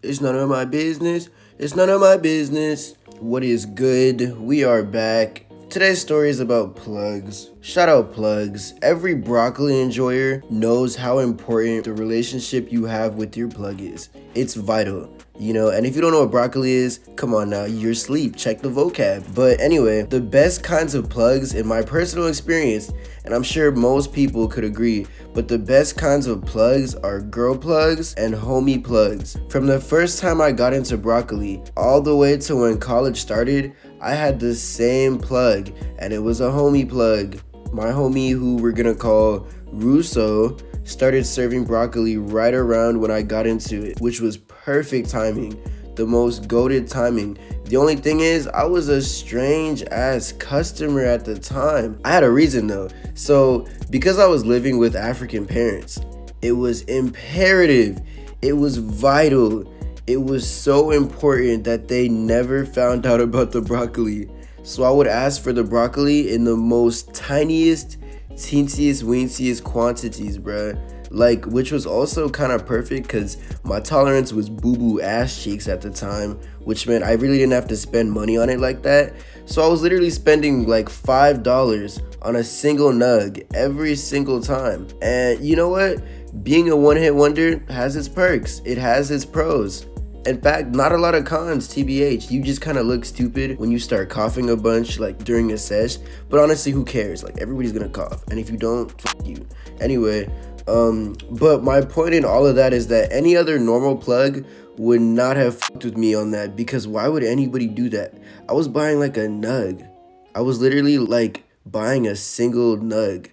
It's none of my business. It's none of my business. What is good? We are back. Today's story is about plugs. Shout out plugs. Every broccoli enjoyer knows how important the relationship you have with your plug is. It's vital. And if you don't know what broccoli is, come on now, you're asleep. Check the vocab. But anyway, the best kinds of plugs, in my personal experience, and I'm sure most people could agree, but the best kinds of plugs are girl plugs and homie plugs. From the first time I got into broccoli, all the way to when college started, I had the same plug, and it was a homie plug. My homie, who we're gonna call Russo, started serving broccoli right around when I got into it, which was perfect timing, the most goated timing. The only thing is, I was a strange ass customer at the time. I had a reason though. So, because I was living with African parents, it was imperative, it was vital, it was so important that they never found out about the broccoli. So I would ask for the broccoli in the most tiniest, teensiest, weensiest quantities, bruh. Which was also kind of perfect because my tolerance was boo-boo ass cheeks at the time, which meant I really didn't have to spend money on it like that. So I was literally spending like $5 on a single nug every single time. And you know what? Being a one-hit wonder has its perks. It has its pros. In fact, not a lot of cons, TBH. You just kind of look stupid when you start coughing a bunch during a sesh. But honestly, who cares? Everybody's gonna cough. And if you don't, fuck you. Anyway, but my point in all of that is that any other normal plug would not have fucked with me on that, because why would anybody do that? I was buying a nug. I was literally buying a single nug.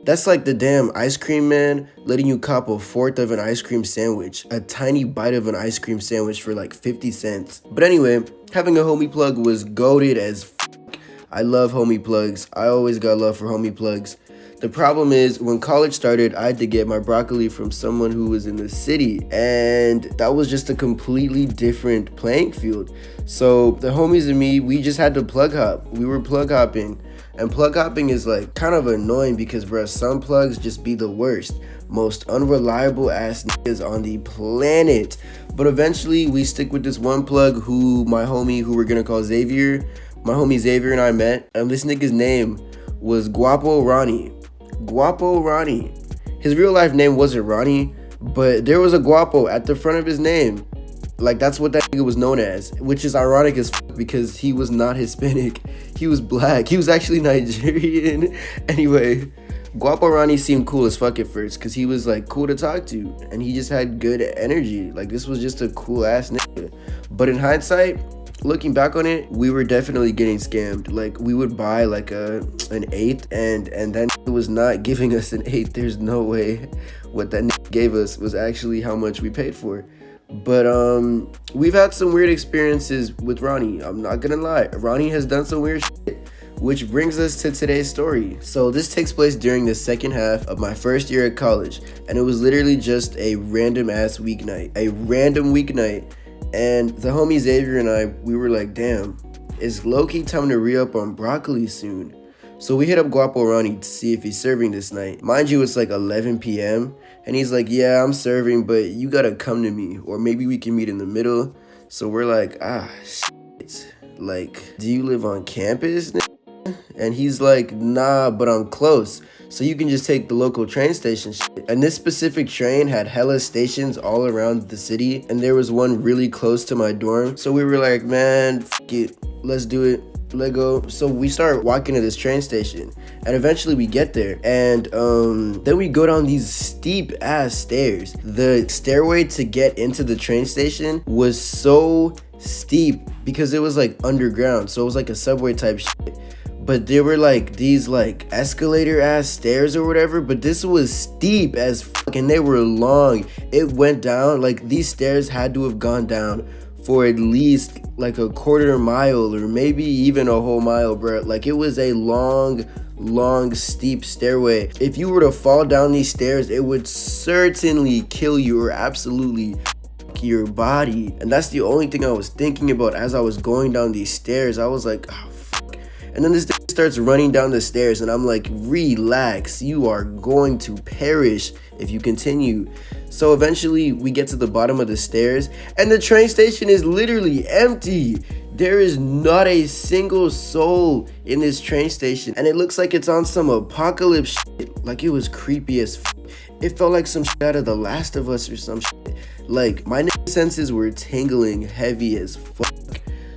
That's like the damn ice cream man letting you cop a fourth of an ice cream sandwich, a tiny bite of an ice cream sandwich for 50 cents. But anyway, having a homie plug was goated as fuck. I love homie plugs. I always got love for homie plugs. The problem is, when college started, I had to get my broccoli from someone who was in the city, and that was just a completely different playing field. So the homies and me, we just had to plug hop. We were plug hopping. And plug hopping is kind of annoying because, bruh, some plugs just be the worst, most unreliable ass niggas on the planet. But eventually we stick with this one plug who my homie, who we're gonna call Xavier, my homie Xavier and I met, and this nigga's name was Guapo Ronnie. Guapo Ronnie. His real life name wasn't Ronnie, but there was a Guapo at the front of his name. That's what that nigga was known as, which is ironic as fuck because he was not Hispanic. He was black. He was actually Nigerian. Anyway, Guapo Ronnie seemed cool as fuck at first because he was cool to talk to and he just had good energy. This was just a cool ass nigga. But in hindsight, looking back on it, we were definitely getting scammed. We would buy an eighth and that nigga was not giving us an eighth. There's no way what that nigga gave us was actually how much we paid for. But we've had some weird experiences with Ronnie. I'm not gonna lie. Ronnie has done some weird shit, which brings us to today's story. So this takes place during the second half of my first year at college, and it was literally just a random ass weeknight. A random weeknight. And the homie Xavier and I, we were like, damn, it's low-key time to re-up on broccoli soon. So we hit up Guapo Ronnie to see if he's serving this night. Mind you, it's 11 p.m. And he's like, yeah, I'm serving, but you gotta come to me. Or maybe we can meet in the middle. So we're like, shit. Do you live on campus? And he's like, nah, but I'm close. So you can just take the local train station shit. And this specific train had hella stations all around the city. And there was one really close to my dorm. So we were like, man, fuck it. Let's do it. Let go. So we start walking to this train station, and eventually we get there, and then we go down these steep ass stairs. The stairway to get into the train station was so steep because it was underground, so it was a subway type shit. But there were these escalator ass stairs or whatever, but this was steep as fuck and they were long. It went down, these stairs had to have gone down for at least a quarter mile or maybe even a whole mile, bro. It was a long steep stairway. If you were to fall down these stairs, it would certainly kill you or absolutely fuck your body. And that's the only thing I was thinking about as I was going down these stairs. I was like, oh fuck. And then this starts running down the stairs, and I'm like, relax, you are going to perish if you continue. So eventually we get to the bottom of the stairs, and the train station is literally empty. There is not a single soul in this train station, and it looks like it's on some apocalypse shit. Like, it was creepy as f. It felt like some shit out of The Last of Us or some shit. Like, my senses were tingling heavy as fuck.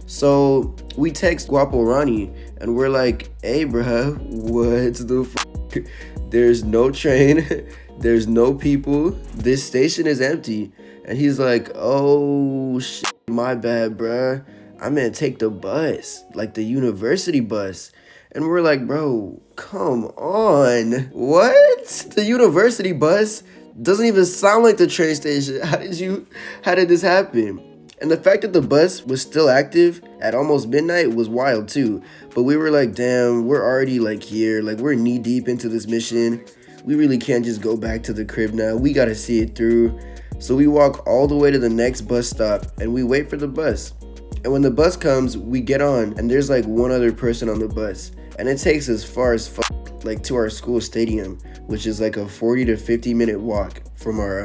So we text Guapo Ronnie, and we're like, hey bruh, what the fuck? There's no train, there's no people, this station is empty. And he's like, oh shit, my bad bruh, I meant take the bus, like the university bus. And we're like, bro, come on, what? The university bus doesn't even sound like the train station. How did this happen? And the fact that the bus was still active at almost midnight was wild too. But we were like, damn, we're already like here, like we're knee deep into this mission. We really can't just go back to the crib now. We gotta see it through. So we walk all the way to the next bus stop and we wait for the bus. And when the bus comes, we get on, and there's like one other person on the bus. And it takes us far as fuck, like to our school stadium, which is like a 40 to 50 minute walk from our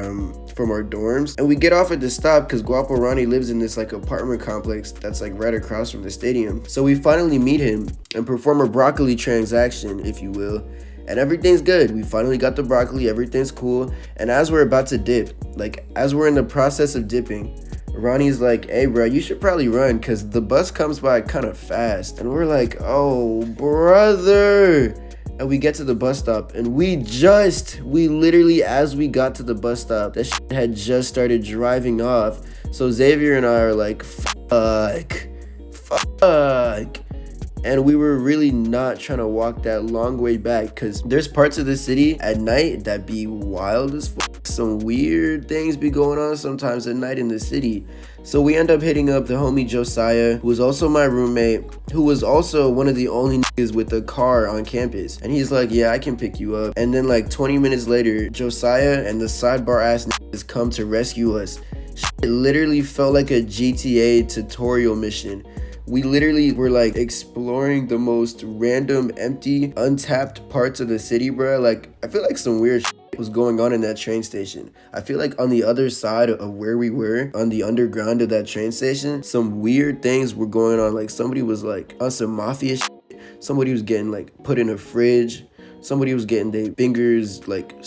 dorms. And we get off at the stop because Guapo Ronnie lives in this like apartment complex that's like right across from the stadium. So we finally meet him and perform a broccoli transaction, if you will. And everything's good. We finally got the broccoli, everything's cool. And as we're about to dip, like as we're in the process of dipping, Ronnie's like, hey bro, you should probably run because the bus comes by kind of fast. And we're like, oh brother. And we get to the bus stop, and we literally, as we got to the bus stop, that shit had just started driving off. So Xavier and I are like, fuck. And we were really not trying to walk that long way back because there's parts of the city at night that be wild as fuck. Some weird things be going on sometimes at night in the city. So we end up hitting up the homie Josiah, who was also my roommate, who was also one of the only niggas with a car on campus. And he's like, yeah, I can pick you up. And then like 20 minutes later, Josiah and the sidebar ass niggas come to rescue us. It literally felt like a GTA tutorial mission. We literally were like exploring the most random, empty, untapped parts of the city, bro. Like, I feel like some weird shit was going on in that train station. I feel like on the other side of where we were, on the underground of that train station, some weird things were going on. Like, somebody was like on some mafia shit. Somebody was getting like put in a fridge. Somebody was getting their fingers like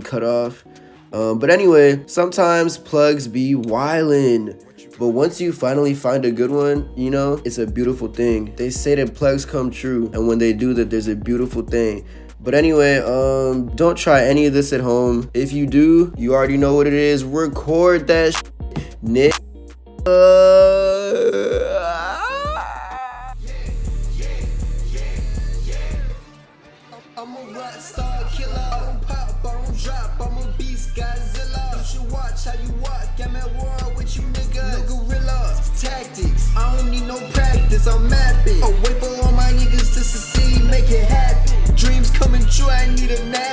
cut off. But anyway, sometimes plugs be wildin'. But once you finally find a good one, you know, it's a beautiful thing. They say that plugs come true, and when they do that, there's a beautiful thing. But anyway, don't try any of this at home. If you do, you already know what it is. Record that shit, Nick. I'm a rock star killer. I don't pop, I don't drop. I'm a beast, Godzilla. You should watch how you walk. I'm at war with you niggas. No gorillas, tactics. I don't need no practice. I'm mapping. I wait for all my niggas to succeed, make it happen. Dreams coming true. I need a nap.